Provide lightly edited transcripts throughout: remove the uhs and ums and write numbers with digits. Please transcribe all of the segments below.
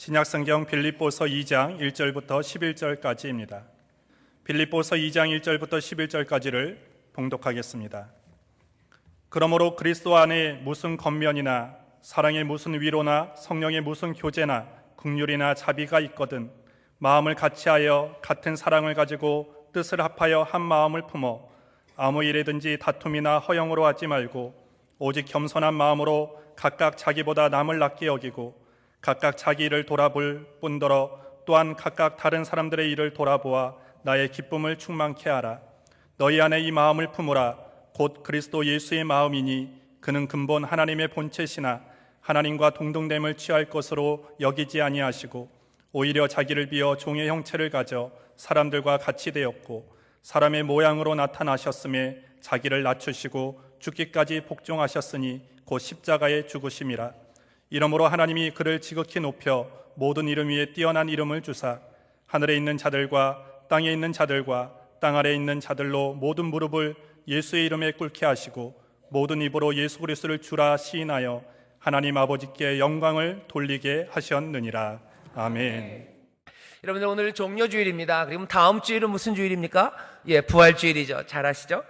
신약성경 빌립보서 2장 1절부터 11절까지입니다. 빌립보서 2장 1절부터 11절까지를 봉독하겠습니다. 그러므로 그리스도 안에 무슨 겉면이나 사랑의 무슨 위로나 성령의 무슨 교제나 긍휼이나 자비가 있거든 마음을 같이하여 같은 사랑을 가지고 뜻을 합하여 한 마음을 품어 아무 일에든지 다툼이나 허영으로 하지 말고 오직 겸손한 마음으로 각각 자기보다 남을 낫게 여기고 각각 자기 일을 돌아볼 뿐더러 또한 각각 다른 사람들의 일을 돌아보아 나의 기쁨을 충만케 하라. 너희 안에 이 마음을 품으라. 곧 그리스도 예수의 마음이니 그는 근본 하나님의 본체시나 하나님과 동등됨을 취할 것으로 여기지 아니하시고 오히려 자기를 비어 종의 형체를 가져 사람들과 같이 되었고 사람의 모양으로 나타나셨음에 자기를 낮추시고 죽기까지 복종하셨으니 곧 십자가에 죽으심이라. 이러므로 하나님이 그를 지극히 높여 모든 이름 위에 뛰어난 이름을 주사 하늘에 있는 자들과 땅에 있는 자들과 땅 아래에 있는 자들로 모든 무릎을 예수의 이름에 꿇게 하시고 모든 입으로 예수 그리스도를 주라 시인하여 하나님 아버지께 영광을 돌리게 하셨느니라. 아멘. 여러분들 오늘 종료주일입니다. 그럼 다음 주일은 무슨 주일입니까? 부활주일이죠. 잘 아시죠?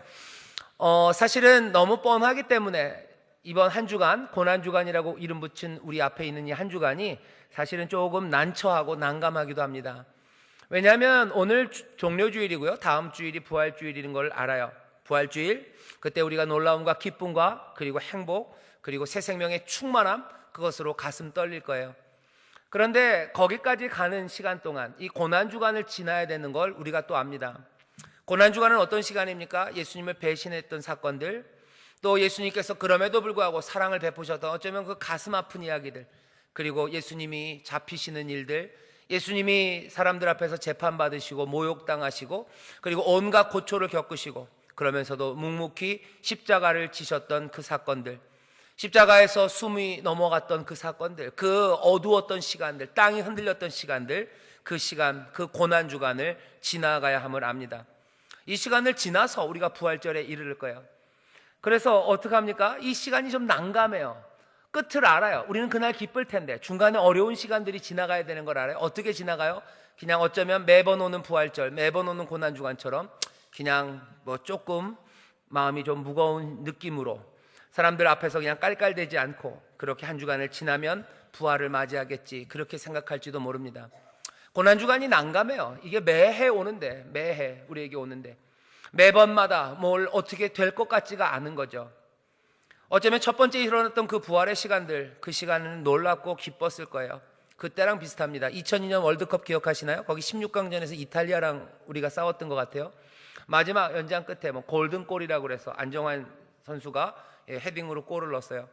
사실은 너무 뻔하기 때문에 이번 한 주간, 고난주간이라고 이름 붙인 우리 앞에 있는 이 한 주간이 사실은 조금 난처하고 난감하기도 합니다. 왜냐하면 오늘 종료주일이고요, 다음 주일이 부활주일인 걸 알아요. 부활주일, 그때 우리가 놀라움과 기쁨과 그리고 행복 그리고 새 생명의 충만함, 그것으로 가슴 떨릴 거예요. 그런데 거기까지 가는 시간 동안 이 고난주간을 지나야 되는 걸 우리가 또 압니다. 고난주간은 어떤 시간입니까? 예수님을 배신했던 사건들, 또 예수님께서 그럼에도 불구하고 사랑을 베푸셨던 어쩌면 그 가슴 아픈 이야기들, 그리고 예수님이 잡히시는 일들, 예수님이 사람들 앞에서 재판받으시고 모욕당하시고 그리고 온갖 고초를 겪으시고 그러면서도 묵묵히 십자가를 지셨던 그 사건들, 십자가에서 숨이 넘어갔던 그 사건들, 그 어두웠던 시간들, 땅이 흔들렸던 시간들, 그 시간, 그 고난주간을 지나가야 함을 압니다. 이 시간을 지나서 우리가 부활절에 이르를 거예요. 그래서 어떻게 합니까? 이 시간이 좀 난감해요. 끝을 알아요. 우리는 그날 기쁠 텐데 중간에 어려운 시간들이 지나가야 되는 걸 알아요. 어떻게 지나가요? 그냥 어쩌면 매번 오는 부활절, 매번 오는 고난주간처럼 그냥 조금 마음이 좀 무거운 느낌으로 사람들 앞에서 그냥 깔깔대지 않고 그렇게 한 주간을 지나면 부활을 맞이하겠지, 그렇게 생각할지도 모릅니다. 고난주간이 난감해요. 이게 매해 오는데, 매해 우리에게 오는데 매번마다 뭘 어떻게 될 것 같지가 않은 거죠. 어쩌면 첫 번째 일어났던 그 부활의 시간들, 그 시간은 놀랍고 기뻤을 거예요. 그때랑 비슷합니다. 2002년 월드컵 기억하시나요? 거기 16강전에서 이탈리아랑 우리가 싸웠던 것 같아요. 마지막 연장 끝에 골든골이라고 그래서 안정환 선수가 헤딩으로 골을 넣었어요.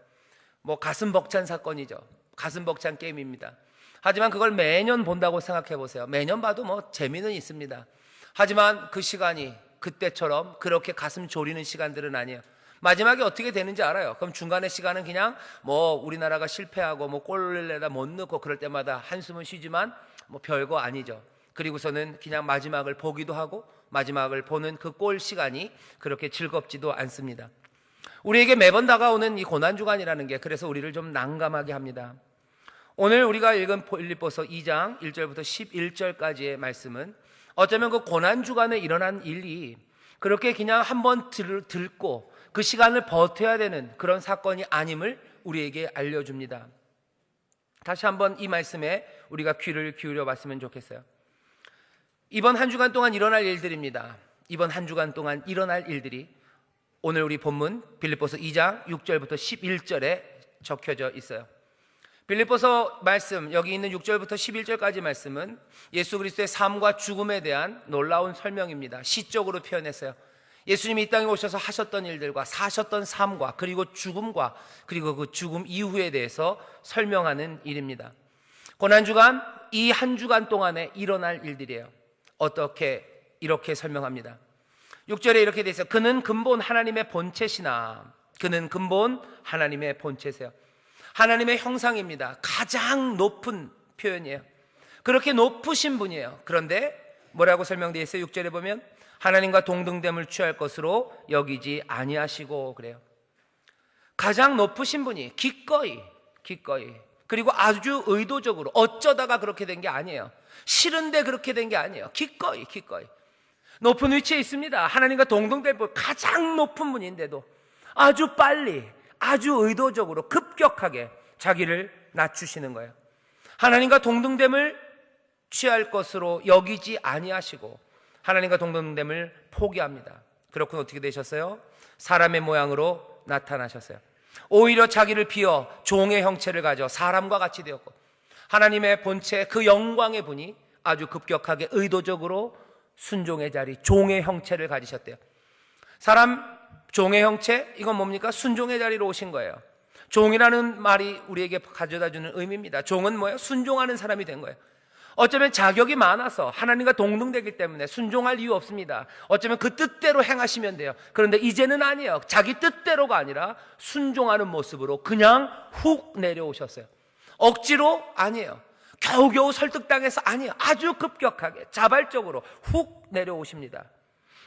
가슴 벅찬 사건이죠. 가슴 벅찬 게임입니다. 하지만 그걸 매년 본다고 생각해 보세요. 매년 봐도 재미는 있습니다. 하지만 그 시간이 그때처럼 그렇게 가슴 졸이는 시간들은 아니에요. 마지막에 어떻게 되는지 알아요. 그럼 중간의 시간은 그냥 우리나라가 실패하고 골을 내다 못 넣고 그럴 때마다 한숨은 쉬지만 별거 아니죠. 그리고서는 그냥 마지막을 보기도 하고 마지막을 보는 그 골 시간이 그렇게 즐겁지도 않습니다. 우리에게 매번 다가오는 이 고난주간이라는 게 그래서 우리를 좀 난감하게 합니다. 오늘 우리가 읽은 빌립보서 2장 1절부터 11절까지의 말씀은 어쩌면 그 고난주간에 일어난 일이 그렇게 그냥 한번 듣고 그 시간을 버텨야 되는 그런 사건이 아님을 우리에게 알려줍니다. 다시 한번 이 말씀에 우리가 귀를 기울여 봤으면 좋겠어요. 이번 한 주간 동안 일어날 일들입니다. 이번 한 주간 동안 일어날 일들이 오늘 우리 본문 빌립보서 2장 6절부터 11절에 적혀져 있어요. 빌립보서 말씀, 여기 있는 6절부터 11절까지 말씀은 예수 그리스도의 삶과 죽음에 대한 놀라운 설명입니다. 시적으로 표현했어요. 예수님이 이 땅에 오셔서 하셨던 일들과 사셨던 삶과 그리고 죽음과 그리고 그 죽음 이후에 대해서 설명하는 일입니다. 고난주간, 이 한 주간 동안에 일어날 일들이에요. 어떻게 이렇게 설명합니다. 6절에 이렇게 돼 있어요. 그는 근본 하나님의 본체시나, 그는 근본 하나님의 본체세요. 하나님의 형상입니다. 가장 높은 표현이에요. 그렇게 높으신 분이에요. 그런데 뭐라고 설명되어 있어요? 6절에 보면 하나님과 동등됨을 취할 것으로 여기지 아니하시고 그래요. 가장 높으신 분이 기꺼이 그리고 아주 의도적으로 어쩌다가 그렇게 된 게 아니에요. 싫은데 그렇게 된 게 아니에요. 기꺼이 높은 위치에 있습니다. 하나님과 동등될 분, 가장 높은 분인데도 아주 빨리, 아주 의도적으로 급격하게 자기를 낮추시는 거예요. 하나님과 동등됨을 취할 것으로 여기지 아니하시고 하나님과 동등됨을 포기합니다. 그렇군 어떻게 되셨어요? 사람의 모양으로 나타나셨어요. 오히려 자기를 비워 종의 형체를 가져 사람과 같이 되었고 하나님의 본체 그 영광의 분이 아주 급격하게 의도적으로 순종의 자리, 종의 형체를 가지셨대요. 사람 종의 형체, 이건 뭡니까? 순종의 자리로 오신 거예요. 종이라는 말이 우리에게 가져다주는 의미입니다. 종은 뭐예요? 순종하는 사람이 된 거예요. 어쩌면 자격이 많아서 하나님과 동등되기 때문에 순종할 이유 없습니다. 어쩌면 그 뜻대로 행하시면 돼요. 그런데 이제는 아니에요. 자기 뜻대로가 아니라 순종하는 모습으로 그냥 훅 내려오셨어요. 억지로 아니에요. 겨우겨우 설득당해서 아니에요. 아주 급격하게 자발적으로 훅 내려오십니다.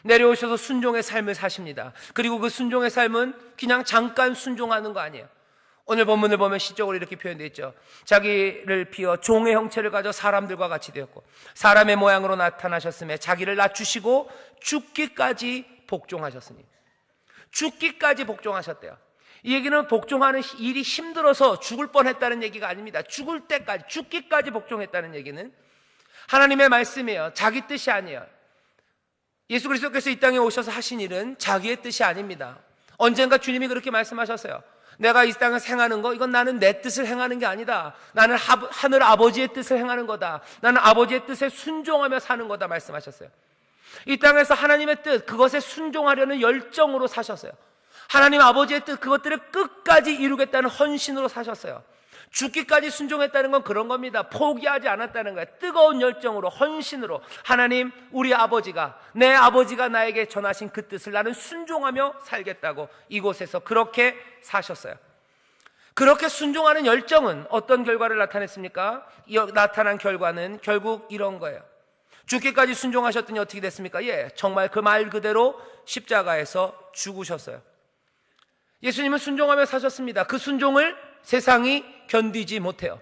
내려오셔서 순종의 삶을 사십니다. 그리고 그 순종의 삶은 그냥 잠깐 순종하는 거 아니에요. 오늘 본문을 보면 시적으로 이렇게 표현되어 있죠. 자기를 비워 종의 형체를 가져 사람들과 같이 되었고 사람의 모양으로 나타나셨음에 자기를 낮추시고 죽기까지 복종하셨으니. 죽기까지 복종하셨대요. 이 얘기는 복종하는 일이 힘들어서 죽을 뻔했다는 얘기가 아닙니다. 죽을 때까지, 죽기까지 복종했다는 얘기는 하나님의 말씀이에요. 자기 뜻이 아니에요. 예수 그리스도께서 이 땅에 오셔서 하신 일은 자기의 뜻이 아닙니다. 언젠가 주님이 그렇게 말씀하셨어요. 내가 이 땅에서 행하는 거, 이건 나는 내 뜻을 행하는 게 아니다. 나는 하늘 아버지의 뜻을 행하는 거다. 나는 아버지의 뜻에 순종하며 사는 거다 말씀하셨어요. 이 땅에서 하나님의 뜻, 그것에 순종하려는 열정으로 사셨어요. 하나님 아버지의 뜻, 그것들을 끝까지 이루겠다는 헌신으로 사셨어요. 죽기까지 순종했다는 건 그런 겁니다. 포기하지 않았다는 거예요. 뜨거운 열정으로, 헌신으로 하나님, 우리 아버지가, 내 아버지가 나에게 전하신 그 뜻을 나는 순종하며 살겠다고 이곳에서 그렇게 사셨어요. 그렇게 순종하는 열정은 어떤 결과를 나타냈습니까? 나타난 결과는 결국 이런 거예요. 죽기까지 순종하셨더니 어떻게 됐습니까? 정말 그 말 그대로 십자가에서 죽으셨어요. 예수님은 순종하며 사셨습니다. 그 순종을 세상이 견디지 못해요.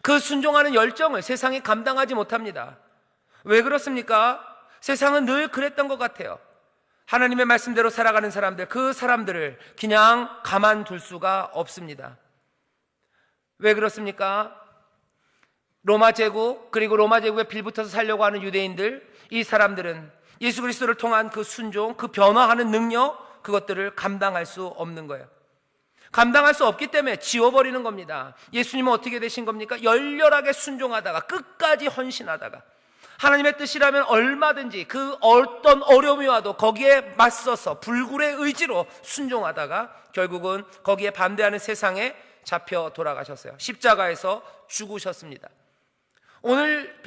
그 순종하는 열정을 세상이 감당하지 못합니다. 왜 그렇습니까? 세상은 늘 그랬던 것 같아요. 하나님의 말씀대로 살아가는 사람들, 그 사람들을 그냥 가만둘 수가 없습니다. 왜 그렇습니까? 로마 제국, 그리고 로마 제국에 빌붙어서 살려고 하는 유대인들, 이 사람들은 예수 그리스도를 통한 그 순종, 그 변화하는 능력, 그것들을 감당할 수 없는 거예요. 감당할 수 없기 때문에 지워버리는 겁니다. 예수님은 어떻게 되신 겁니까? 열렬하게 순종하다가 끝까지 헌신하다가 하나님의 뜻이라면 얼마든지 그 어떤 어려움이 와도 거기에 맞서서 불굴의 의지로 순종하다가 결국은 거기에 반대하는 세상에 잡혀 돌아가셨어요. 십자가에서 죽으셨습니다. 오늘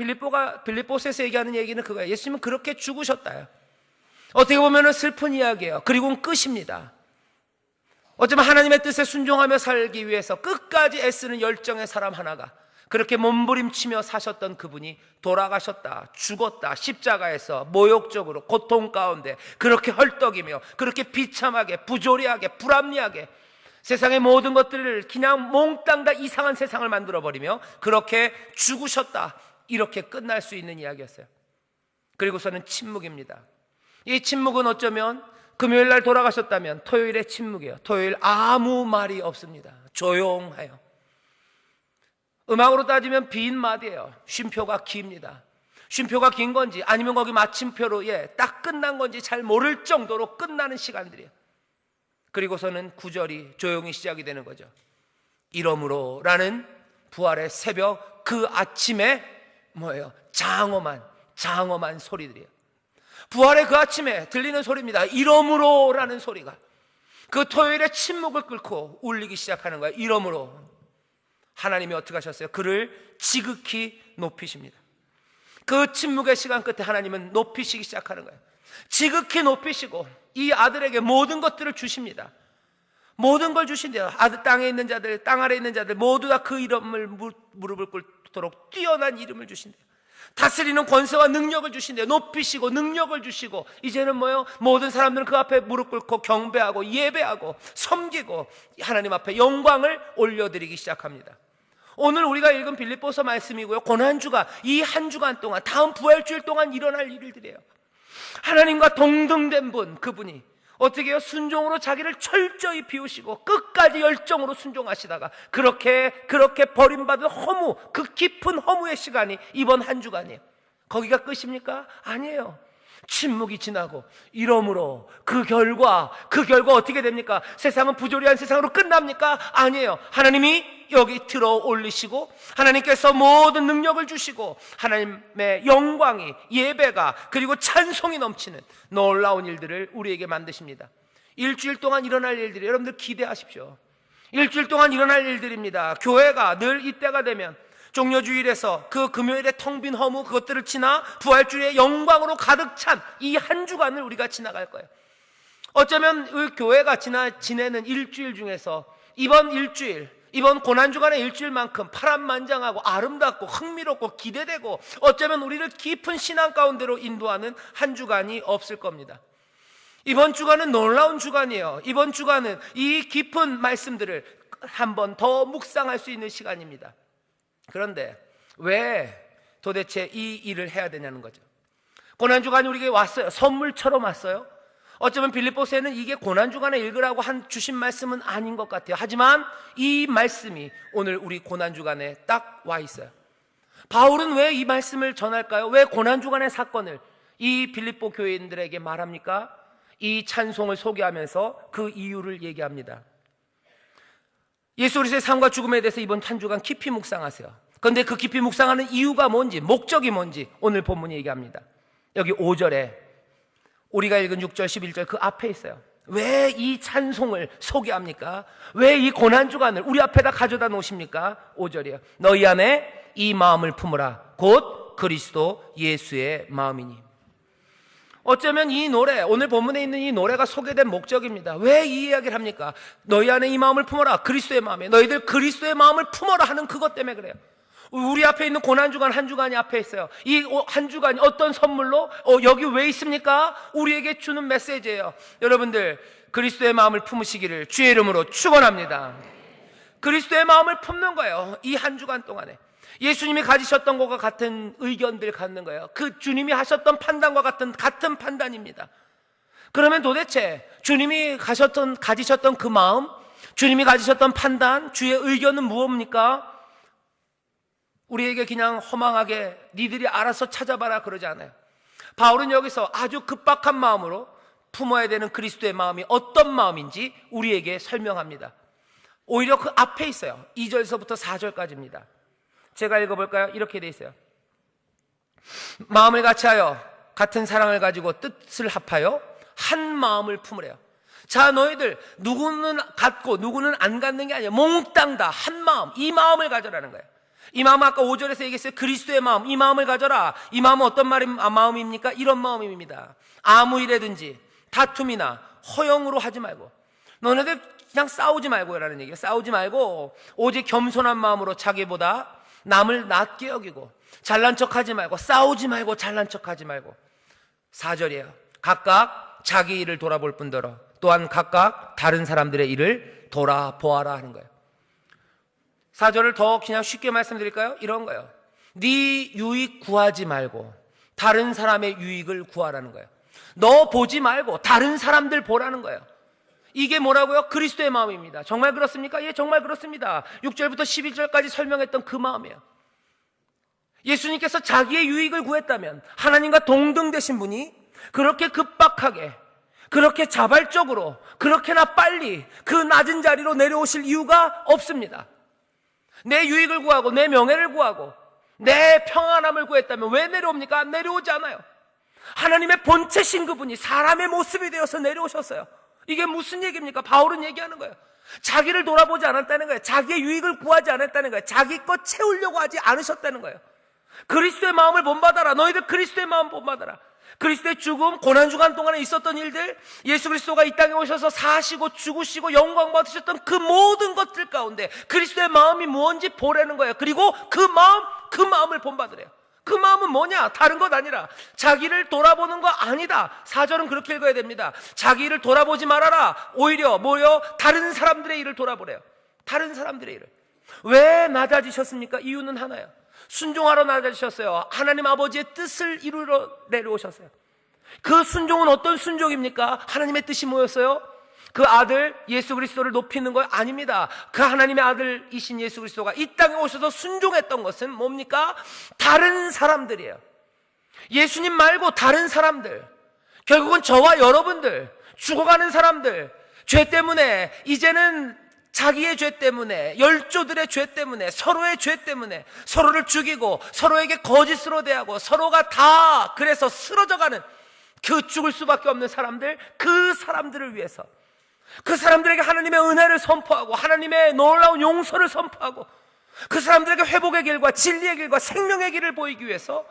빌립보서에서 얘기하는 얘기는 그거예요. 예수님은 그렇게 죽으셨다요. 어떻게 보면 슬픈 이야기예요. 그리고는 끝입니다. 어쩌면 하나님의 뜻에 순종하며 살기 위해서 끝까지 애쓰는 열정의 사람 하나가 그렇게 몸부림치며 사셨던 그분이 돌아가셨다, 죽었다, 십자가에서 모욕적으로 고통 가운데 그렇게 헐떡이며 그렇게 비참하게, 부조리하게, 불합리하게 세상의 모든 것들을 그냥 몽땅 다 이상한 세상을 만들어버리며 그렇게 죽으셨다, 이렇게 끝날 수 있는 이야기였어요. 그리고서는 침묵입니다. 이 침묵은 어쩌면 금요일 날 돌아가셨다면 토요일의 침묵이에요. 토요일 아무 말이 없습니다. 조용해요. 음악으로 따지면 빈 마디예요. 쉼표가 깁니다. 쉼표가 긴 건지 아니면 거기 마침표로 딱 끝난 건지 잘 모를 정도로 끝나는 시간들이에요. 그리고서는 구절이 조용히 시작이 되는 거죠. 이러므로 라는 부활의 새벽 그 아침에 뭐예요? 장엄한 소리들이에요. 부활의 그 아침에 들리는 소리입니다. 이러므로 라는 소리가 그 토요일의 침묵을 끓고 울리기 시작하는 거예요. 이러므로 하나님이 어떻게 하셨어요? 그를 지극히 높이십니다. 그 침묵의 시간 끝에 하나님은 높이시기 시작하는 거예요. 지극히 높이시고 이 아들에게 모든 것들을 주십니다. 모든 걸 주신대요. 땅에 있는 자들, 땅 아래 있는 자들 모두 다 그 이름을 무릎을 꿇도록 뛰어난 이름을 주신대요. 다스리는 권세와 능력을 주신대요. 높이시고 능력을 주시고 이제는 뭐예요? 모든 사람들은 그 앞에 무릎 꿇고 경배하고 예배하고 섬기고 하나님 앞에 영광을 올려드리기 시작합니다. 오늘 우리가 읽은 빌립보서 말씀이고요, 고난주간, 이 한 주간 동안, 다음 부활주일 동안 일어날 일들이에요. 하나님과 동등된 분, 그분이 어떻게 해요? 순종으로 자기를 철저히 비우시고 끝까지 열정으로 순종하시다가 그렇게 버림받은 허무, 그 깊은 허무의 시간이 이번 한 주간이에요. 거기가 끝입니까? 아니에요. 침묵이 지나고 이러므로 그 결과 어떻게 됩니까? 세상은 부조리한 세상으로 끝납니까? 아니에요. 하나님이 여기 들어 올리시고 하나님께서 모든 능력을 주시고 하나님의 영광이, 예배가, 그리고 찬송이 넘치는 놀라운 일들을 우리에게 만드십니다. 일주일 동안 일어날 일들이, 여러분들 기대하십시오. 일주일 동안 일어날 일들입니다. 교회가 늘 이때가 되면 종려주일에서 그 금요일의 텅 빈 허무, 그것들을 지나 부활주일의 영광으로 가득 찬 이 한 주간을 우리가 지나갈 거예요. 어쩌면 그 교회가 지내는 일주일 중에서 이번 일주일, 이번 고난주간의 일주일만큼 파란만장하고 아름답고 흥미롭고 기대되고 어쩌면 우리를 깊은 신앙 가운데로 인도하는 한 주간이 없을 겁니다. 이번 주간은 놀라운 주간이에요. 이번 주간은 이 깊은 말씀들을 한 번 더 묵상할 수 있는 시간입니다. 그런데 왜 도대체 이 일을 해야 되냐는 거죠. 고난주간이 우리에게 왔어요. 선물처럼 왔어요. 어쩌면 빌립보서에는 이게 고난주간에 읽으라고 주신 말씀은 아닌 것 같아요. 하지만 이 말씀이 오늘 우리 고난주간에 딱 와 있어요. 바울은 왜 이 말씀을 전할까요? 왜 고난주간의 사건을 이 빌립보 교인들에게 말합니까? 이 찬송을 소개하면서 그 이유를 얘기합니다. 예수 그리스도의 삶과 죽음에 대해서 이번 한 주간 깊이 묵상하세요. 그런데 그 깊이 묵상하는 이유가 뭔지, 목적이 뭔지 오늘 본문이 얘기합니다. 여기 5절에 우리가 읽은 6절, 11절 그 앞에 있어요. 왜 이 찬송을 소개합니까? 왜 이 고난주간을 우리 앞에다 가져다 놓으십니까? 5절이에요. 너희 안에 이 마음을 품으라. 곧 그리스도 예수의 마음이니. 어쩌면 이 노래, 오늘 본문에 있는 이 노래가 소개된 목적입니다. 왜 이 이야기를 합니까? 너희 안에 이 마음을 품어라. 그리스도의 마음에. 너희들 그리스도의 마음을 품어라 하는 그것 때문에 그래요. 우리 앞에 있는 고난주간 한 주간이 앞에 있어요. 이 한 주간이 어떤 선물로 여기 왜 있습니까? 우리에게 주는 메시지예요. 여러분들 그리스도의 마음을 품으시기를 주의 이름으로 축원합니다. 그리스도의 마음을 품는 거예요. 이 한 주간 동안에 예수님이 가지셨던 것과 같은 의견들 갖는 거예요. 그 주님이 하셨던 판단과 같은 판단입니다. 그러면 도대체 주님이 가지셨던 그 마음, 주님이 가지셨던 판단, 주의 의견은 무엇입니까? 우리에게 그냥 허망하게 니들이 알아서 찾아봐라 그러지 않아요. 바울은 여기서 아주 급박한 마음으로 품어야 되는 그리스도의 마음이 어떤 마음인지 우리에게 설명합니다. 오히려 그 앞에 있어요. 2절서부터 4절까지입니다. 제가 읽어볼까요? 이렇게 돼 있어요. 마음을 같이하여 같은 사랑을 가지고 뜻을 합하여 한 마음을 품으래요. 자, 너희들 누구는 갖고 누구는 안 갖는 게 아니에요. 몽땅 다 한 마음, 이 마음을 가져라는 거예요. 이 마음은 아까 5절에서 얘기했어요. 그리스도의 마음, 이 마음을 가져라. 이 마음은 어떤 마음입니까? 이런 마음입니다. 아무 일에든지 다툼이나 허영으로 하지 말고, 너네들 그냥 싸우지 말고라는 얘기예요. 싸우지 말고 오직 겸손한 마음으로 자기보다 남을 낮게 여기고 잘난 척하지 말고, 싸우지 말고 잘난 척하지 말고. 4절이에요. 각각 자기 일을 돌아볼 뿐더러 또한 각각 다른 사람들의 일을 돌아보아라 하는 거예요. 4절을 더 그냥 쉽게 말씀드릴까요? 이런 거예요. 네 유익 구하지 말고 다른 사람의 유익을 구하라는 거예요. 너 보지 말고 다른 사람들 보라는 거예요. 이게 뭐라고요? 그리스도의 마음입니다. 정말 그렇습니까? 예, 정말 그렇습니다. 6절부터 11절까지 설명했던 그 마음이에요. 예수님께서 자기의 유익을 구했다면 하나님과 동등되신 분이 그렇게 급박하게, 그렇게 자발적으로, 그렇게나 빨리 그 낮은 자리로 내려오실 이유가 없습니다. 내 유익을 구하고 내 명예를 구하고 내 평안함을 구했다면 왜 내려옵니까? 내려오지 않아요. 하나님의 본체신 그분이 사람의 모습이 되어서 내려오셨어요. 이게 무슨 얘기입니까? 바울은 얘기하는 거예요. 자기를 돌아보지 않았다는 거예요. 자기의 유익을 구하지 않았다는 거예요. 자기 것 채우려고 하지 않으셨다는 거예요. 그리스도의 마음을 본받아라. 너희들 그리스도의 마음 본받아라. 그리스도의 죽음, 고난주간 동안에 있었던 일들, 예수 그리스도가 이 땅에 오셔서 사시고 죽으시고 영광 받으셨던 그 모든 것들 가운데 그리스도의 마음이 뭔지 보라는 거예요. 그리고 그 마음을 본받으래요. 그 마음은 뭐냐? 다른 것 아니라 자기를 돌아보는 거 아니다. 4절은 그렇게 읽어야 됩니다. 자기를 돌아보지 말아라. 오히려 다른 사람들의 일을 돌아보래요. 다른 사람들의 일을. 왜 낮아지셨습니까? 이유는 하나예요. 순종하러 낮아지셨어요. 하나님 아버지의 뜻을 이루러 내려오셨어요. 그 순종은 어떤 순종입니까? 하나님의 뜻이 뭐였어요? 그 아들 예수 그리스도를 높이는 거 아닙니다. 그 하나님의 아들이신 예수 그리스도가 이 땅에 오셔서 순종했던 것은 뭡니까? 다른 사람들이에요. 예수님 말고 다른 사람들, 결국은 저와 여러분들, 죽어가는 사람들, 죄 때문에 이제는 자기의 죄 때문에, 열조들의 죄 때문에, 서로의 죄 때문에 서로를 죽이고 서로에게 거짓으로 대하고 서로가 다 그래서 쓰러져가는 그 죽을 수밖에 없는 사람들, 그 사람들을 위해서, 그 사람들에게 하나님의 은혜를 선포하고 하나님의 놀라운 용서를 선포하고 그 사람들에게 회복의 길과 진리의 길과 생명의 길을 보이기 위해서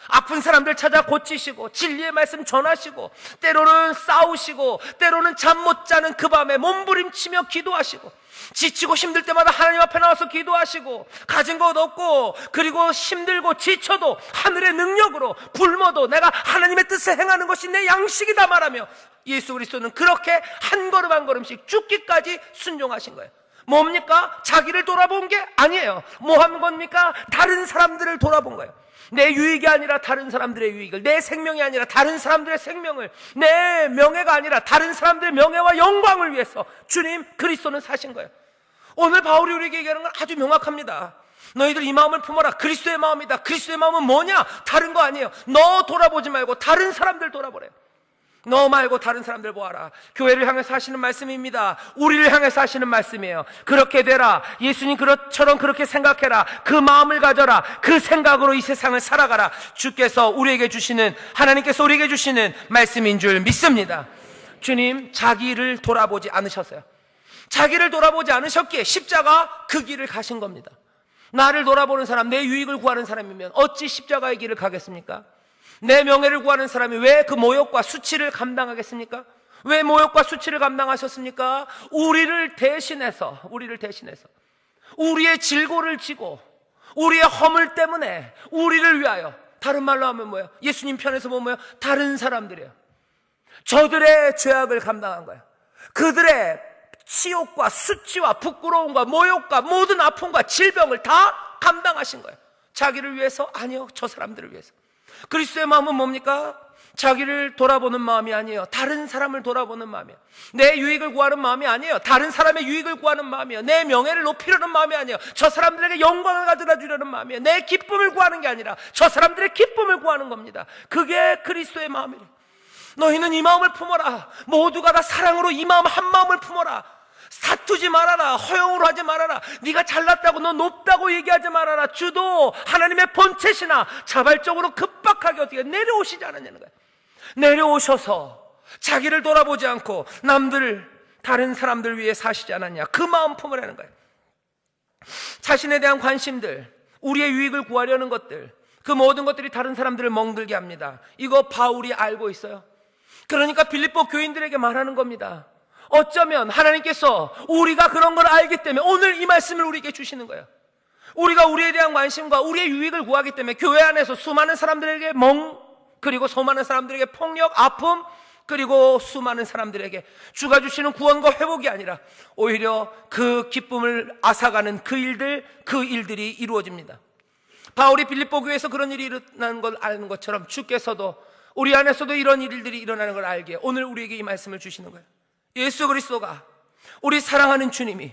아픈 사람들 찾아 고치시고 진리의 말씀 전하시고 때로는 싸우시고 때로는 잠 못 자는 그 밤에 몸부림치며 기도하시고 지치고 힘들 때마다 하나님 앞에 나와서 기도하시고 가진 것 없고 그리고 힘들고 지쳐도 하늘의 능력으로 굶어도 내가 하나님의 뜻을 행하는 것이 내 양식이다 말하며 예수 그리스도는 그렇게 한 걸음 한 걸음씩 죽기까지 순종하신 거예요. 뭡니까? 자기를 돌아본 게 아니에요. 뭐 한 겁니까? 다른 사람들을 돌아본 거예요. 내 유익이 아니라 다른 사람들의 유익을, 내 생명이 아니라 다른 사람들의 생명을, 내 명예가 아니라 다른 사람들의 명예와 영광을 위해서 주님 그리스도는 사신 거예요. 오늘 바울이 우리에게 얘기하는 건 아주 명확합니다. 너희들 이 마음을 품어라. 그리스도의 마음이다. 그리스도의 마음은 뭐냐? 다른 거 아니에요. 너 돌아보지 말고 다른 사람들 돌아보래요. 너 말고 다른 사람들 보아라. 교회를 향해서 하시는 말씀입니다. 우리를 향해서 하시는 말씀이에요. 그렇게 되라. 예수님 그처럼 그렇게 생각해라. 그 마음을 가져라. 그 생각으로 이 세상을 살아가라. 주께서 우리에게 주시는, 하나님께서 우리에게 주시는 말씀인 줄 믿습니다. 주님 자기를 돌아보지 않으셨어요. 자기를 돌아보지 않으셨기에 십자가 그 길을 가신 겁니다. 나를 돌아보는 사람, 내 유익을 구하는 사람이면 어찌 십자가의 길을 가겠습니까? 내 명예를 구하는 사람이 왜 그 모욕과 수치를 감당하겠습니까? 왜 모욕과 수치를 감당하셨습니까? 우리를 대신해서 우리의 질고를 지고 우리의 허물 때문에 우리를 위하여, 다른 말로 하면 뭐예요? 예수님 편에서 보면 뭐예요? 다른 사람들이에요. 저들의 죄악을 감당한 거예요. 그들의 치욕과 수치와 부끄러움과 모욕과 모든 아픔과 질병을 다 감당하신 거예요. 자기를 위해서? 아니요, 저 사람들을 위해서. 그리스도의 마음은 뭡니까? 자기를 돌아보는 마음이 아니에요. 다른 사람을 돌아보는 마음이에요. 내 유익을 구하는 마음이 아니에요. 다른 사람의 유익을 구하는 마음이에요. 내 명예를 높이려는 마음이 아니에요. 저 사람들에게 영광을 가져다 주려는 마음이에요. 내 기쁨을 구하는 게 아니라 저 사람들의 기쁨을 구하는 겁니다. 그게 그리스도의 마음이에요. 너희는 이 마음을 품어라. 모두가 다 사랑으로 이 마음 한 마음을 품어라. 다투지 말아라. 허용으로 하지 말아라. 네가 잘났다고, 너 높다고 얘기하지 말아라. 주도 하나님의 본체시나 자발적으로 급박하게 어떻게 내려오시지 않았냐는 거예요. 내려오셔서 자기를 돌아보지 않고 다른 사람들 위해 사시지 않았냐. 그 마음 품으라는 거예요. 자신에 대한 관심들, 우리의 유익을 구하려는 것들, 그 모든 것들이 다른 사람들을 멍들게 합니다. 이거 바울이 알고 있어요. 그러니까 빌립보 교인들에게 말하는 겁니다. 어쩌면 하나님께서 우리가 그런 걸 알기 때문에 오늘 이 말씀을 우리에게 주시는 거예요. 우리가 우리에 대한 관심과 우리의 유익을 구하기 때문에 교회 안에서 수많은 사람들에게 그리고 수많은 사람들에게 폭력, 아픔, 그리고 수많은 사람들에게 주가 주시는 구원과 회복이 아니라 오히려 그 기쁨을 앗아가는 그 일들이 이루어집니다. 바울이 빌립보 교회에서 그런 일이 일어나는 걸 아는 것처럼 주께서도 우리 안에서도 이런 일들이 일어나는 걸 알기에 오늘 우리에게 이 말씀을 주시는 거예요. 예수 그리스도가, 우리 사랑하는 주님이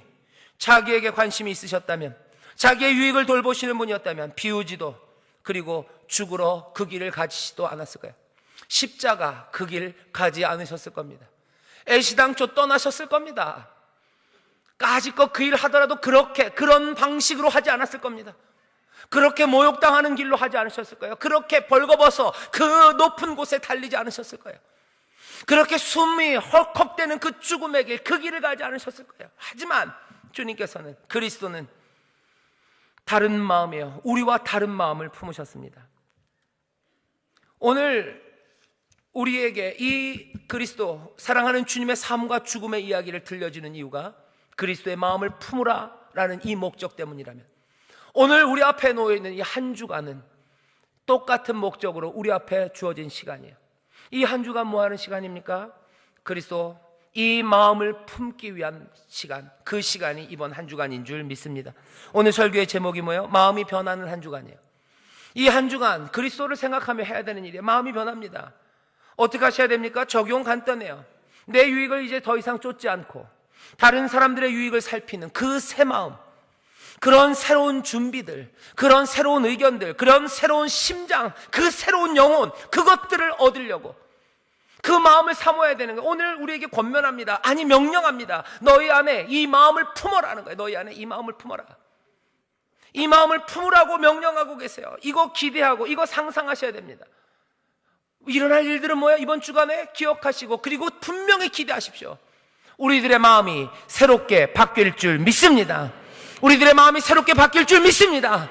자기에게 관심이 있으셨다면, 자기의 유익을 돌보시는 분이었다면 비우지도 그리고 죽으러 그 길을 가지지도 않았을 거예요. 십자가 그 길 가지 않으셨을 겁니다. 애시당초 떠나셨을 겁니다. 까짓것 그 일 하더라도 그런 방식으로 하지 않았을 겁니다. 그렇게 모욕당하는 길로 하지 않으셨을 거예요. 그렇게 벌거벗어 그 높은 곳에 달리지 않으셨을 거예요. 그렇게 숨이 헐컥대는 그 죽음의 길, 그 길을 가지 않으셨을 거예요. 하지만 주님께서는, 그리스도는 다른 마음이에요. 우리와 다른 마음을 품으셨습니다. 오늘 우리에게 이 그리스도, 사랑하는 주님의 삶과 죽음의 이야기를 들려주는 이유가 그리스도의 마음을 품으라 라는 이 목적 때문이라면, 오늘 우리 앞에 놓여있는 이 한 주간은 똑같은 목적으로 우리 앞에 주어진 시간이에요. 이 한 주간 뭐 하는 시간입니까? 그리스도 이 마음을 품기 위한 시간, 그 시간이 이번 한 주간인 줄 믿습니다. 오늘 설교의 제목이 뭐예요? 마음이 변하는 한 주간이에요. 이 한 주간 그리스도를 생각하며 해야 되는 일이에요. 마음이 변합니다. 어떻게 하셔야 됩니까? 적용 간단해요. 내 유익을 이제 더 이상 쫓지 않고 다른 사람들의 유익을 살피는 그 새 마음, 그런 새로운 준비들, 그런 새로운 의견들, 그런 새로운 심장, 그 새로운 영혼, 그것들을 얻으려고 그 마음을 사모해야 되는 거예요. 오늘 우리에게 권면합니다. 아니, 명령합니다. 너희 안에 이 마음을 품어라는 거예요. 너희 안에 이 마음을 품어라. 이 마음을 품으라고 명령하고 계세요. 이거 기대하고 이거 상상하셔야 됩니다. 일어날 일들은 뭐예요? 이번 주간에 기억하시고 그리고 분명히 기대하십시오. 우리들의 마음이 새롭게 바뀔 줄 믿습니다. 우리들의 마음이 새롭게 바뀔 줄 믿습니다.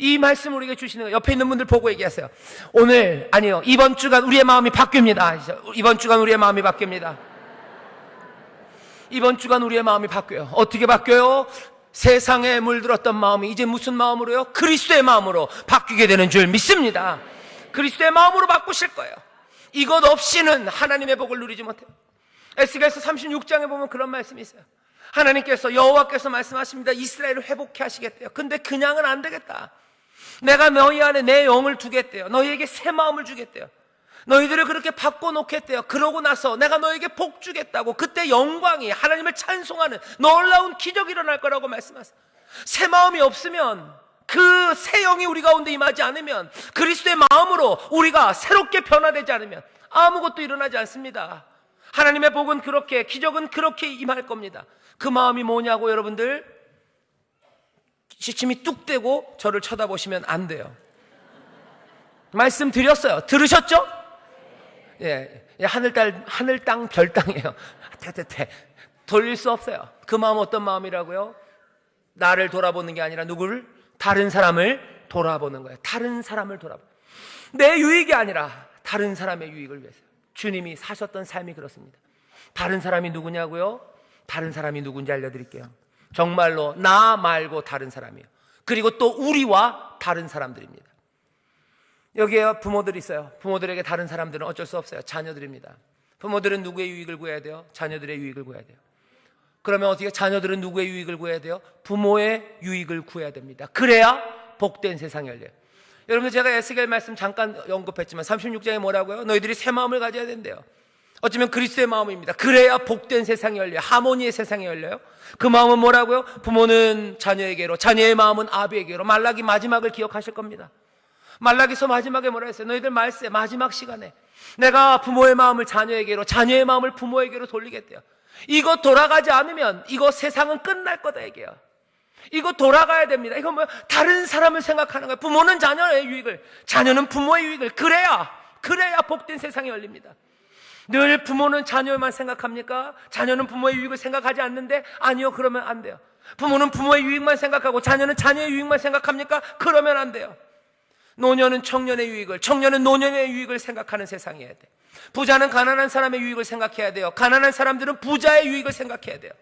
이 말씀 우리에게 주시는 거예요. 옆에 있는 분들 보고 얘기하세요. 오늘, 아니요, 이번 주간 우리의 마음이 바뀝니다. 이번 주간 우리의 마음이 바뀝니다. 이번 주간 우리의 마음이 바뀌어요. 어떻게 바뀌어요? 세상에 물들었던 마음이 이제 무슨 마음으로요? 그리스도의 마음으로 바뀌게 되는 줄 믿습니다. 그리스도의 마음으로 바꾸실 거예요. 이것 없이는 하나님의 복을 누리지 못해요. 에스겔서 36장에 보면 그런 말씀이 있어요. 하나님께서, 여호와께서 말씀하십니다. 이스라엘을 회복해 하시겠대요. 근데 그냥은 안 되겠다. 내가 너희 안에 내 영을 두겠대요. 너희에게 새 마음을 주겠대요. 너희들을 그렇게 바꿔놓겠대요. 그러고 나서 내가 너에게 복 주겠다고. 그때 영광이, 하나님을 찬송하는 놀라운 기적이 일어날 거라고 말씀하세요. 새 마음이 없으면, 그 새 영이 우리 가운데 임하지 않으면, 그리스도의 마음으로 우리가 새롭게 변화되지 않으면 아무것도 일어나지 않습니다. 하나님의 복은 그렇게, 기적은 그렇게 임할 겁니다. 그 마음이 뭐냐고 여러분들, 시침이 뚝 떼고 저를 쳐다보시면 안 돼요. 말씀 드렸어요. 들으셨죠? 예, 하늘, 땅, 별 땅이에요. 돌릴 수 없어요. 그 마음 어떤 마음이라고요? 나를 돌아보는 게 아니라 누구를? 다른 사람을 돌아보는 거예요. 다른 사람을 돌아보는 거예요. 내 유익이 아니라 다른 사람의 유익을 위해서. 주님이 사셨던 삶이 그렇습니다. 다른 사람이 누구냐고요? 다른 사람이 누군지 알려드릴게요. 정말로 나 말고 다른 사람이에요. 그리고 또 우리와 다른 사람들입니다. 여기에 부모들이 있어요. 부모들에게 다른 사람들은 어쩔 수 없어요. 자녀들입니다. 부모들은 누구의 유익을 구해야 돼요? 자녀들의 유익을 구해야 돼요. 그러면 어떻게, 자녀들은 누구의 유익을 구해야 돼요? 부모의 유익을 구해야 됩니다. 그래야 복된 세상이 열려요. 여러분, 제가 에스겔 말씀 잠깐 언급했지만 36장에 뭐라고요? 너희들이 새 마음을 가져야 된대요. 어쩌면 그리스도의 마음입니다. 그래야 복된 세상이 열려요. 하모니의 세상이 열려요. 그 마음은 뭐라고요? 부모는 자녀에게로, 자녀의 마음은 아비에게로. 말라기 마지막을 기억하실 겁니다. 말라기서 마지막에 뭐라 했어요? 너희들 말세, 마지막 시간에 내가 부모의 마음을 자녀에게로, 자녀의 마음을 부모에게로 돌리겠대요. 이거 돌아가지 않으면 이거 세상은 끝날 거다 얘기해요. 이거 돌아가야 됩니다. 이거 뭐 다른 사람을 생각하는 거예요. 부모는 자녀의 유익을, 자녀는 부모의 유익을. 그래야 복된 세상이 열립니다. 늘 부모는 자녀만 생각합니까? 자녀는 부모의 유익을 생각하지 않는데? 아니요, 그러면 안 돼요. 부모는 부모의 유익만 생각하고 자녀는 자녀의 유익만 생각합니까? 그러면 안 돼요. 노년은 청년의 유익을, 청년은 노년의 유익을 생각하는 세상이어야 돼. 부자는 가난한 사람의 유익을 생각해야 돼요. 가난한 사람들은 부자의 유익을 생각해야 돼요.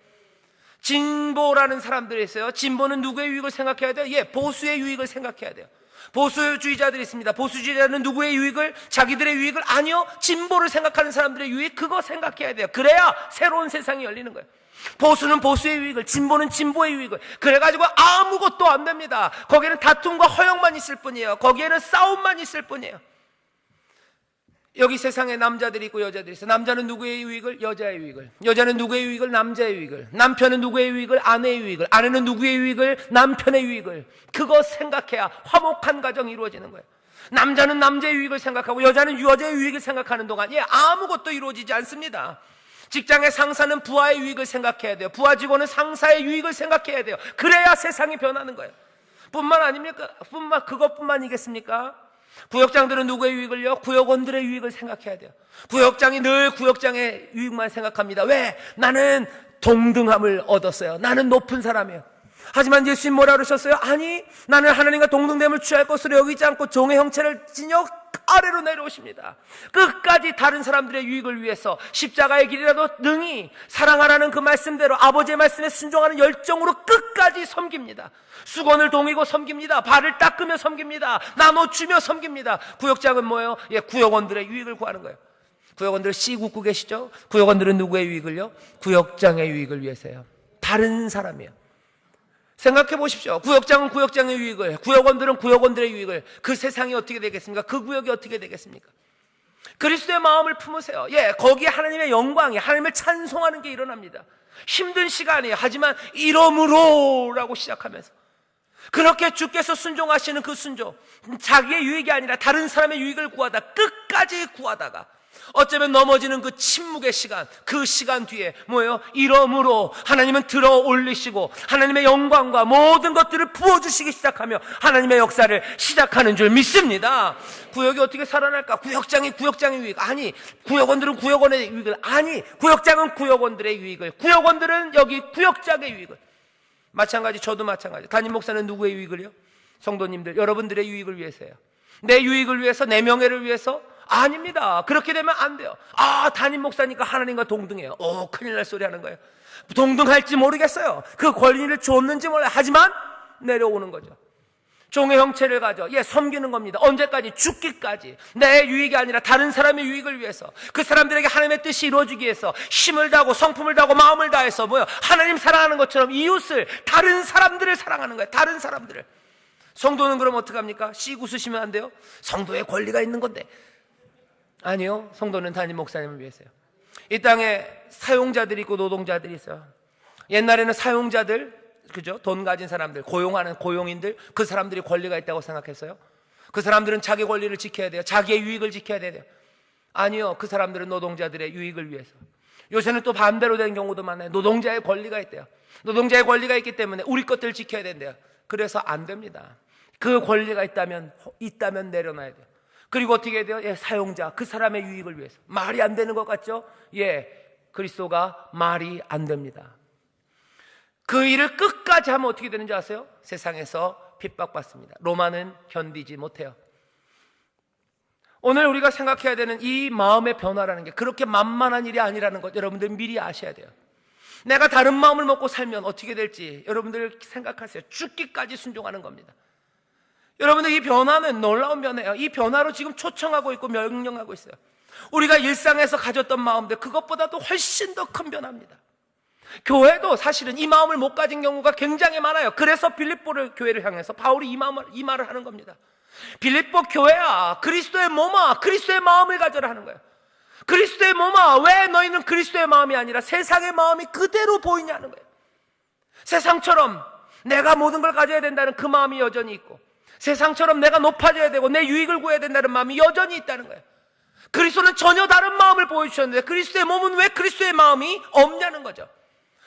진보라는 사람들이 있어요. 진보는 누구의 유익을 생각해야 돼요? 예, 보수의 유익을 생각해야 돼요. 보수주의자들이 있습니다. 보수주의자는 누구의 유익을? 자기들의 유익을? 아니요, 진보를 생각하는 사람들의 유익, 그거 생각해야 돼요. 그래야 새로운 세상이 열리는 거예요. 보수는 보수의 유익을, 진보는 진보의 유익을. 그래가지고 아무것도 안 됩니다. 거기에는 다툼과 허영만 있을 뿐이에요. 거기에는 싸움만 있을 뿐이에요. 여기 세상에 남자들이 있고 여자들이 있어요. 남자는 누구의 유익을? 여자의 유익을. 여자는 누구의 유익을? 남자의 유익을. 남편은 누구의 유익을? 아내의 유익을. 아내는 누구의 유익을? 남편의 유익을. 그거 생각해야 화목한 가정이 이루어지는 거예요. 남자는 남자의 유익을 생각하고 여자는 여자의 유익을 생각하는 동안 아무것도 이루어지지 않습니다. 직장의 상사는 부하의 유익을 생각해야 돼요. 부하 직원은 상사의 유익을 생각해야 돼요. 그래야 세상이 변하는 거예요. 그것뿐만이겠습니까? 구역장들은 누구의 유익을요? 구역원들의 유익을 생각해야 돼요. 구역장이 늘 구역장의 유익만 생각합니다. 왜? 나는 동등함을 얻었어요. 나는 높은 사람이에요. 하지만 예수님 뭐라 그러셨어요? 아니, 나는 하나님과 동등됨을 취할 것으로 여기지 않고 종의 형체를 지녀 아래로 내려오십니다. 끝까지 다른 사람들의 유익을 위해서 십자가의 길이라도 능히 사랑하라는 그 말씀대로 아버지의 말씀에 순종하는 열정으로 끝까지 섬깁니다. 수건을 동이고 섬깁니다. 발을 닦으며 섬깁니다. 나눠주며 섬깁니다. 구역장은 뭐예요? 구역원들의 유익을 구하는 거예요. 구역원들 씨 굽고 계시죠? 구역원들은 누구의 유익을요? 구역장의 유익을 위해서요. 다른 사람이에요. 생각해 보십시오. 구역장은 구역장의 유익을, 구역원들은 구역원들의 유익을. 그 세상이 어떻게 되겠습니까? 그 구역이 어떻게 되겠습니까? 그리스도의 마음을 품으세요. 예, 거기에 하나님의 영광이, 하나님을 찬송하는 게 일어납니다. 힘든 시간이에요. 하지만 이러므로라고 시작하면서 그렇게 주께서 순종하시는 그 순종, 자기의 유익이 아니라 다른 사람의 유익을 구하다 끝까지 구하다가 어쩌면 넘어지는 그 침묵의 시간, 그 시간 뒤에 뭐예요? 이러므로 하나님은 들어 올리시고 하나님의 영광과 모든 것들을 부어주시기 시작하며 하나님의 역사를 시작하는 줄 믿습니다. 구역이 어떻게 살아날까? 구역장이 구역장의 유익, 아니 구역원들은 구역원의 유익을, 아니 구역장은 구역원들의 유익을, 구역원들은 여기 구역장의 유익을. 마찬가지, 저도 마찬가지. 담임 목사는 누구의 유익을요? 성도님들, 여러분들의 유익을 위해서요. 내 유익을 위해서, 내 명예를 위해서? 아닙니다. 그렇게 되면 안 돼요. 아, 담임 목사니까 하나님과 동등해요. 큰일 날 소리 하는 거예요. 동등할지 모르겠어요. 그 권리를 줬는지 몰라요. 하지만 내려오는 거죠. 종의 형체를 가져, 섬기는 겁니다. 언제까지? 죽기까지. 내 유익이 아니라 다른 사람의 유익을 위해서, 그 사람들에게 하나님의 뜻이 이루어지기 위해서 힘을 다하고 성품을 다하고 마음을 다해서 하나님 사랑하는 것처럼 이웃을, 다른 사람들을 사랑하는 거예요. 다른 사람들을. 성도는 그럼 어떡합니까? 씨 웃으시면 안 돼요? 성도의 권리가 있는 건데. 아니요. 성도는 담임 목사님을 위해서요. 이 땅에 사용자들이 있고 노동자들이 있어요. 옛날에는 사용자들, 그죠? 돈 가진 사람들, 고용하는 고용인들, 그 사람들이 권리가 있다고 생각했어요. 그 사람들은 자기 권리를 지켜야 돼요. 자기의 유익을 지켜야 돼요. 아니요. 그 사람들은 노동자들의 유익을 위해서. 요새는 또 반대로 된 경우도 많아요. 노동자의 권리가 있대요. 노동자의 권리가 있기 때문에 우리 것들을 지켜야 된대요. 그래서 안 됩니다. 그 권리가 있다면 내려놔야 돼요. 그리고 어떻게 해야 돼요? 사용자, 그 사람의 유익을 위해서. 말이 안 되는 것 같죠? 그리스도가 말이 안 됩니다. 그 일을 끝까지 하면 어떻게 되는지 아세요? 세상에서 핍박받습니다. 로마는 견디지 못해요. 오늘 우리가 생각해야 되는 이 마음의 변화라는 게 그렇게 만만한 일이 아니라는 것, 여러분들 미리 아셔야 돼요. 내가 다른 마음을 먹고 살면 어떻게 될지 여러분들 생각하세요. 죽기까지 순종하는 겁니다. 여러분들, 이 변화는 놀라운 변화예요. 이 변화로 지금 초청하고 있고 명령하고 있어요. 우리가 일상에서 가졌던 마음들, 그것보다도 훨씬 더 큰 변화입니다. 교회도 사실은 이 마음을 못 가진 경우가 굉장히 많아요. 그래서 빌립보 교회를 향해서 바울이 이 말을 하는 겁니다. 빌립보 교회야, 그리스도의 몸아, 그리스도의 마음을 가져라 하는 거예요. 그리스도의 몸아, 왜 너희는 그리스도의 마음이 아니라 세상의 마음이 그대로 보이냐는 거예요. 세상처럼 내가 모든 걸 가져야 된다는 그 마음이 여전히 있고, 세상처럼 내가 높아져야 되고 내 유익을 구해야 된다는 마음이 여전히 있다는 거예요. 그리스도는 전혀 다른 마음을 보여주셨는데 그리스도의 몸은 왜 그리스도의 마음이 없냐는 거죠.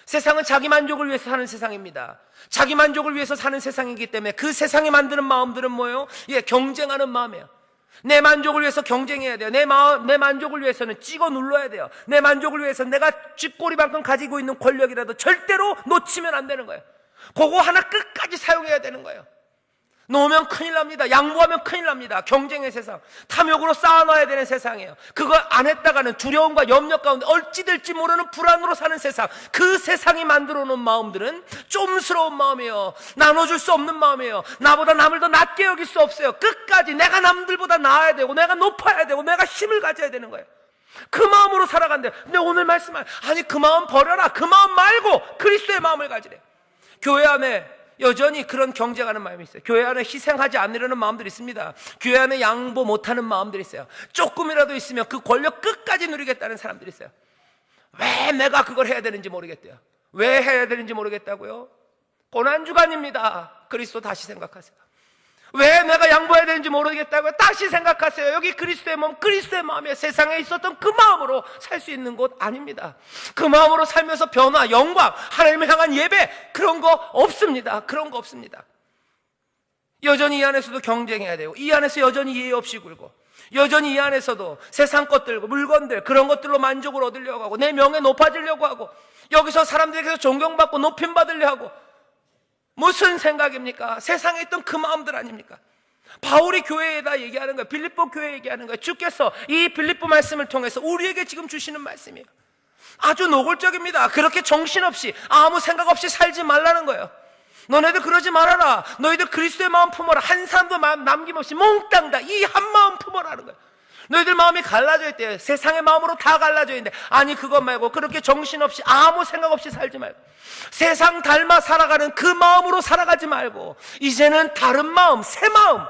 세상은 자기 만족을 위해서 사는 세상입니다. 자기 만족을 위해서 사는 세상이기 때문에 그 세상이 만드는 마음들은 뭐예요? 경쟁하는 마음이에요. 내 만족을 위해서 경쟁해야 돼요. 내 만족을 위해서는 찍어 눌러야 돼요. 내 만족을 위해서 내가 쥐꼬리만큼 가지고 있는 권력이라도 절대로 놓치면 안 되는 거예요. 그거 하나 끝까지 사용해야 되는 거예요. 놓으면 큰일 납니다. 양보하면 큰일 납니다. 경쟁의 세상, 탐욕으로 쌓아놔야 되는 세상이에요. 그걸 안 했다가는 두려움과 염려 가운데 어찌 될지 모르는 불안으로 사는 세상, 그 세상이 만들어 놓은 마음들은 좀스러운 마음이에요. 나눠줄 수 없는 마음이에요. 나보다 남을 더 낮게 여길 수 없어요. 끝까지 내가 남들보다 나아야 되고 내가 높아야 되고 내가 힘을 가져야 되는 거예요. 그 마음으로 살아간대요. 근데 오늘 말씀은 아니, 그 마음 버려라, 그 마음 말고 그리스도의 마음을 가지래. 교회 안에 여전히 그런 경쟁하는 마음이 있어요. 교회 안에 희생하지 않으려는 마음들이 있습니다. 교회 안에 양보 못하는 마음들이 있어요. 조금이라도 있으면 그 권력 끝까지 누리겠다는 사람들이 있어요. 왜 내가 그걸 해야 되는지 모르겠대요. 왜 해야 되는지 모르겠다고요? 고난주간입니다. 그리스도 다시 생각하세요. 왜 내가 양보해야 되는지 모르겠다고요? 다시 생각하세요. 여기 그리스도의 몸, 그리스도의 마음이에요. 세상에 있었던 그 마음으로 살 수 있는 곳 아닙니다. 그 마음으로 살면서 변화, 영광, 하나님을 향한 예배, 그런 거 없습니다. 그런 거 없습니다. 여전히 이 안에서도 경쟁해야 되고, 이 안에서 여전히 예의 없이 굴고, 여전히 이 안에서도 세상 것들, 물건들, 그런 것들로 만족을 얻으려고 하고, 내 명예 높아지려고 하고, 여기서 사람들에게서 존경받고 높임받으려고 하고, 무슨 생각입니까? 세상에 있던 그 마음들 아닙니까? 바울이 교회에다 얘기하는 거예요. 빌립보 교회에 얘기하는 거예요. 주께서 이 빌립보 말씀을 통해서 우리에게 지금 주시는 말씀이에요. 아주 노골적입니다. 그렇게 정신없이 아무 생각 없이 살지 말라는 거예요. 너네들 그러지 말아라. 너희들 그리스도의 마음 품어라. 한 사람도 마음 남김없이 몽땅 다 이 한 마음 품어라는 거예요. 너희들 마음이 갈라져 있대요. 세상의 마음으로 다 갈라져 있는데, 아니 그것 말고 그렇게 정신없이 아무 생각 없이 살지 말고 세상 닮아 살아가는 그 마음으로 살아가지 말고 이제는 다른 마음, 새 마음,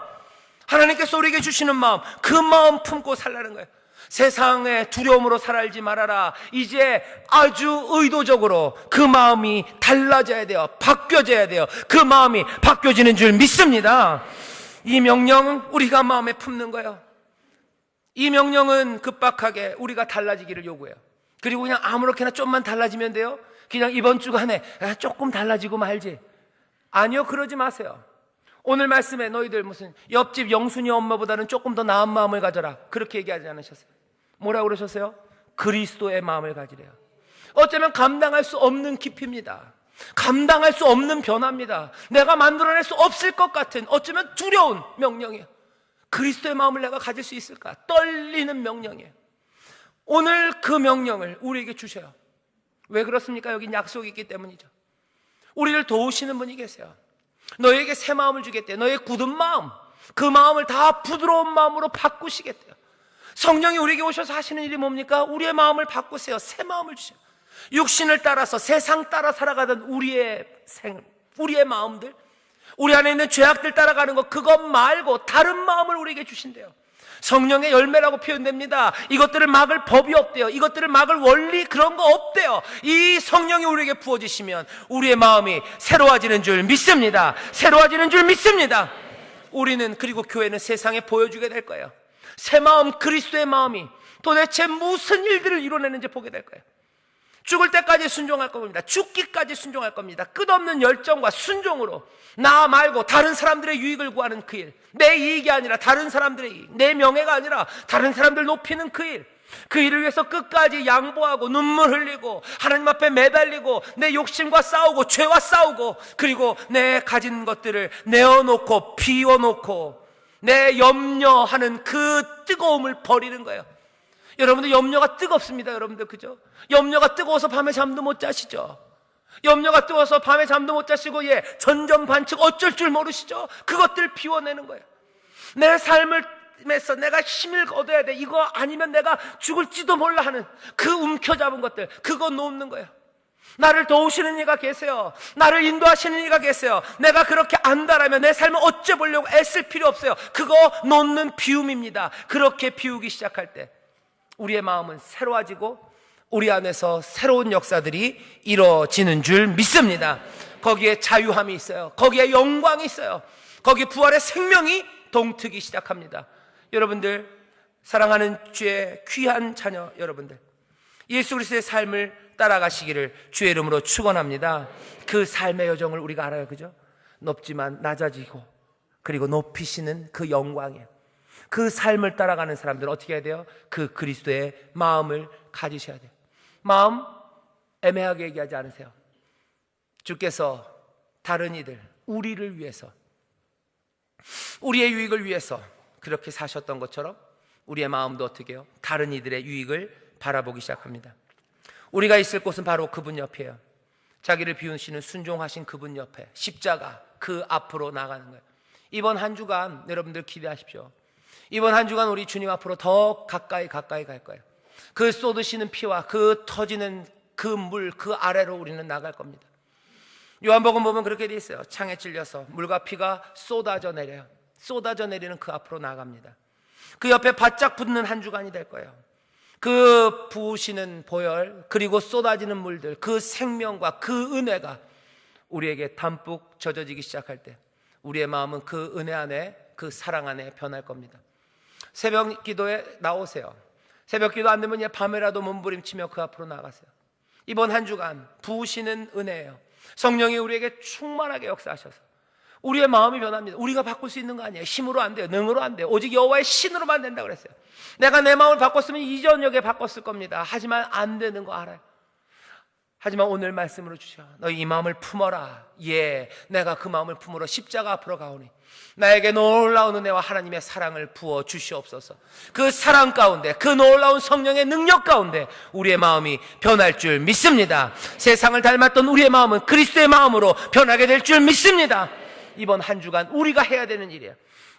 하나님께서 우리에게 주시는 마음, 그 마음 품고 살라는 거예요. 세상의 두려움으로 살지 말아라. 이제 아주 의도적으로 그 마음이 달라져야 돼요. 바뀌어져야 돼요. 그 마음이 바뀌어지는 줄 믿습니다. 이 명령은 우리가 마음에 품는 거예요. 이 명령은 급박하게 우리가 달라지기를 요구해요. 그리고 그냥 아무렇게나 좀만 달라지면 돼요? 그냥 이번 주간에 조금 달라지고 말지. 아니요, 그러지 마세요. 오늘 말씀에 너희들 무슨 옆집 영순이 엄마보다는 조금 더 나은 마음을 가져라, 그렇게 얘기하지 않으셨어요? 뭐라고 그러셨어요? 그리스도의 마음을 가지래요. 어쩌면 감당할 수 없는 깊이입니다. 감당할 수 없는 변화입니다. 내가 만들어낼 수 없을 것 같은, 어쩌면 두려운 명령이에요. 그리스도의 마음을 내가 가질 수 있을까? 떨리는 명령이에요. 오늘 그 명령을 우리에게 주셔요. 왜 그렇습니까? 여긴 약속이 있기 때문이죠. 우리를 도우시는 분이 계세요. 너에게 새 마음을 주겠대요. 너의 굳은 마음, 그 마음을 다 부드러운 마음으로 바꾸시겠대요. 성령이 우리에게 오셔서 하시는 일이 뭡니까? 우리의 마음을 바꾸세요. 새 마음을 주세요. 육신을 따라서 세상 따라 살아가던 우리의 마음들, 우리 안에 있는 죄악들 따라가는 것, 그것 말고 다른 마음을 우리에게 주신대요. 성령의 열매라고 표현됩니다. 이것들을 막을 법이 없대요. 이것들을 막을 원리, 그런 거 없대요. 이 성령이 우리에게 부어지시면 우리의 마음이 새로워지는 줄 믿습니다. 새로워지는 줄 믿습니다. 우리는, 그리고 교회는 세상에 보여주게 될 거예요. 새 마음, 그리스도의 마음이 도대체 무슨 일들을 이뤄내는지 보게 될 거예요. 죽을 때까지 순종할 겁니다. 죽기까지 순종할 겁니다. 끝없는 열정과 순종으로 나 말고 다른 사람들의 유익을 구하는 그 일, 내 이익이 아니라 다른 사람들의 이익, 내 명예가 아니라 다른 사람들 높이는 그 일, 그 일을 위해서 끝까지 양보하고 눈물 흘리고 하나님 앞에 매달리고 내 욕심과 싸우고 죄와 싸우고, 그리고 내 가진 것들을 내어놓고 비워놓고 내 염려하는 그 뜨거움을 버리는 거예요. 여러분들 염려가 뜨겁습니다. 여러분들 그죠? 염려가 뜨거워서 밤에 잠도 못 자시죠? 염려가 뜨거워서 밤에 잠도 못 자시고 전전반측 어쩔 줄 모르시죠? 그것들 비워내는 거예요. 내 삶에서 내가 힘을 얻어야 돼, 이거 아니면 내가 죽을지도 몰라 하는 그 움켜잡은 것들, 그거 놓는 거예요. 나를 도우시는 이가 계세요. 나를 인도하시는 이가 계세요. 내가 그렇게 안다라면 내 삶을 어째보려고 애쓸 필요 없어요. 그거 놓는 비움입니다. 그렇게 비우기 시작할 때 우리의 마음은 새로워지고 우리 안에서 새로운 역사들이 이루어지는 줄 믿습니다. 거기에 자유함이 있어요. 거기에 영광이 있어요. 거기에 부활의 생명이 동트기 시작합니다. 여러분들, 사랑하는 주의 귀한 자녀 여러분들, 예수 그리스도의 삶을 따라가시기를 주의 이름으로 축원합니다. 그 삶의 여정을 우리가 알아요. 그죠? 높지만 낮아지고 그리고 높이시는 그 영광이에요. 그 삶을 따라가는 사람들은 어떻게 해야 돼요? 그 그리스도의 마음을 가지셔야 돼요. 마음 애매하게 얘기하지 않으세요. 주께서 다른 이들, 우리를 위해서, 우리의 유익을 위해서 그렇게 사셨던 것처럼 우리의 마음도 어떻게 해요? 다른 이들의 유익을 바라보기 시작합니다. 우리가 있을 곳은 바로 그분 옆이에요. 자기를 비우시는 순종하신 그분 옆에 십자가, 그 앞으로 나가는 거예요. 이번 한 주간 여러분들 기대하십시오. 이번 한 주간 우리 주님 앞으로 더 가까이 갈 거예요. 그 쏟으시는 피와 그 터지는 그 물, 그 아래로 우리는 나갈 겁니다. 요한복음 보면 그렇게 돼 있어요. 창에 찔려서 물과 피가 쏟아져 내려요. 쏟아져 내리는 그 앞으로 나갑니다. 그 옆에 바짝 붙는 한 주간이 될 거예요. 그 부으시는 보혈, 그리고 쏟아지는 물들, 그 생명과 그 은혜가 우리에게 담뿍 젖어지기 시작할 때 우리의 마음은 그 은혜 안에, 그 사랑 안에 변할 겁니다. 새벽 기도에 나오세요. 새벽 기도 안 되면 밤에라도 몸부림치며 그 앞으로 나가세요. 이번 한 주간 부으시는 은혜예요. 성령이 우리에게 충만하게 역사하셔서 우리의 마음이 변합니다. 우리가 바꿀 수 있는 거 아니에요. 힘으로 안 돼요. 능으로 안 돼요. 오직 여호와의 신으로만 된다고 그랬어요. 내가 내 마음을 바꿨으면 이 저녁에 바꿨을 겁니다. 하지만 안 되는 거 알아요. 하지만 오늘 말씀으로 주셔. 너희 이 마음을 품어라. 내가 그 마음을 품으러 십자가 앞으로 가오니 나에게 놀라운 은혜와 하나님의 사랑을 부어 주시옵소서. 그 사랑 가운데, 그 놀라운 성령의 능력 가운데 우리의 마음이 변할 줄 믿습니다. 세상을 닮았던 우리의 마음은 그리스도의 마음으로 변하게 될 줄 믿습니다. 이번 한 주간 우리가 해야 되는 일이에요.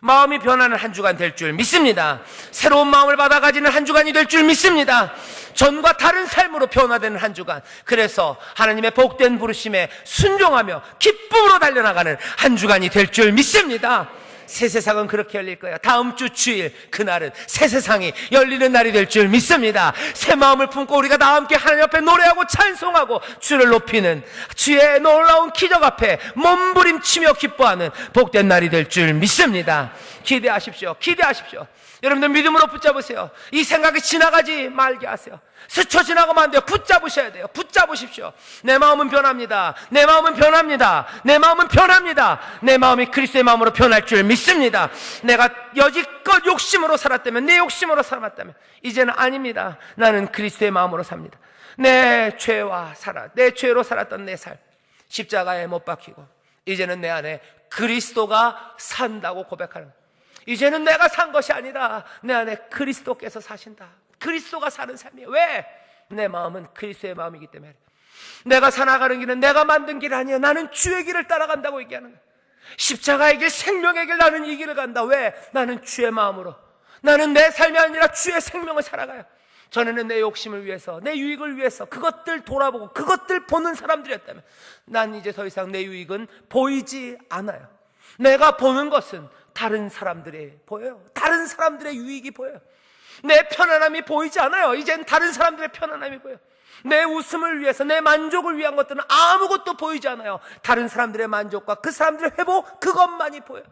마음이 변하는 한 주간 될 줄 믿습니다. 새로운 마음을 받아 가지는 한 주간이 될 줄 믿습니다. 전과 다른 삶으로 변화되는 한 주간, 그래서 하나님의 복된 부르심에 순종하며 기쁨으로 달려나가는 한 주간이 될 줄 믿습니다. 새 세상은 그렇게 열릴 거예요. 다음 주 주일, 그날은 새 세상이 열리는 날이 될 줄 믿습니다. 새 마음을 품고 우리가 다 함께 하나님 앞에 노래하고 찬송하고 주를 높이는, 주의 놀라운 기적 앞에 몸부림치며 기뻐하는 복된 날이 될 줄 믿습니다. 기대하십시오. 기대하십시오. 여러분들 믿음으로 붙잡으세요. 이 생각이 지나가지 말게 하세요. 스쳐 지나가면 안 돼요. 붙잡으셔야 돼요. 붙잡으십시오. 내 마음은 변합니다. 내 마음은 변합니다. 내 마음은 변합니다. 내 마음이 그리스도의 마음으로 변할 줄 믿습니다. 내가 여지껏 욕심으로 살았다면, 내 욕심으로 살았다면 이제는 아닙니다. 나는 그리스도의 마음으로 삽니다. 내 죄로 살았던 내 삶, 십자가에 못 박히고 이제는 내 안에 그리스도가 산다고 고백하는 거예요. 이제는 내가 산 것이 아니라 내 안에 그리스도께서 사신다. 그리스도가 사는 삶이에요. 왜? 내 마음은 그리스도의 마음이기 때문에. 내가 살아가는 길은 내가 만든 길 아니에요. 나는 주의 길을 따라간다고 얘기하는 거예요. 십자가의 길, 생명의 길, 나는 이 길을 간다. 왜? 나는 주의 마음으로, 나는 내 삶이 아니라 주의 생명을 살아가요. 전에는 내 욕심을 위해서, 내 유익을 위해서 그것들 돌아보고 그것들 보는 사람들이었다면, 난 이제 더 이상 내 유익은 보이지 않아요. 내가 보는 것은 다른 사람들이 보여요. 다른 사람들의 유익이 보여요. 내 편안함이 보이지 않아요. 이젠 다른 사람들의 편안함이 보여요. 내 웃음을 위해서, 내 만족을 위한 것들은 아무것도 보이지 않아요. 다른 사람들의 만족과 그 사람들의 회복, 그것만이 보여요.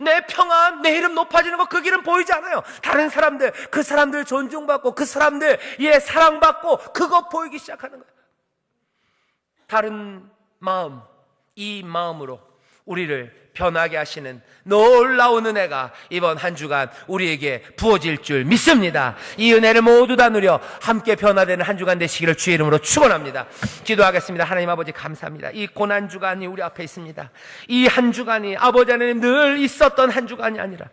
내 평안, 내 이름 높아지는 것, 그 길은 보이지 않아요. 다른 사람들, 그 사람들 존중받고 그 사람들의 사랑받고 그것 보이기 시작하는 거예요. 다른 마음, 이 마음으로 우리를 변하게 하시는 놀라운 은혜가 이번 한 주간 우리에게 부어질 줄 믿습니다. 이 은혜를 모두 다 누려 함께 변화되는 한 주간 되시기를 주의 이름으로 축원합니다. 기도하겠습니다. 하나님 아버지 감사합니다. 이 고난 주간이 우리 앞에 있습니다. 이 한 주간이 아버지 하나님 늘 있었던 한 주간이 아니라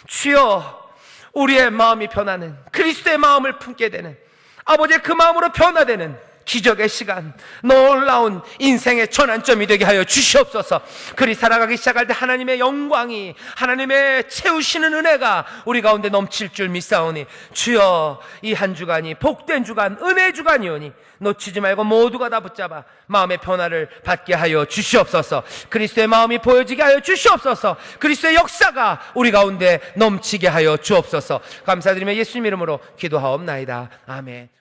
주여, 우리의 마음이 변하는, 그리스도의 마음을 품게 되는, 아버지의 그 마음으로 변화되는 기적의 시간, 놀라운 인생의 전환점이 되게 하여 주시옵소서. 그리 살아가기 시작할 때 하나님의 영광이, 하나님의 채우시는 은혜가 우리 가운데 넘칠 줄 믿사오니 주여, 이 한 주간이 복된 주간, 은혜 주간이오니 놓치지 말고 모두가 다 붙잡아 마음의 변화를 받게 하여 주시옵소서. 그리스도의 마음이 보여지게 하여 주시옵소서. 그리스도의 역사가 우리 가운데 넘치게 하여 주옵소서. 감사드리며 예수님 이름으로 기도하옵나이다. 아멘.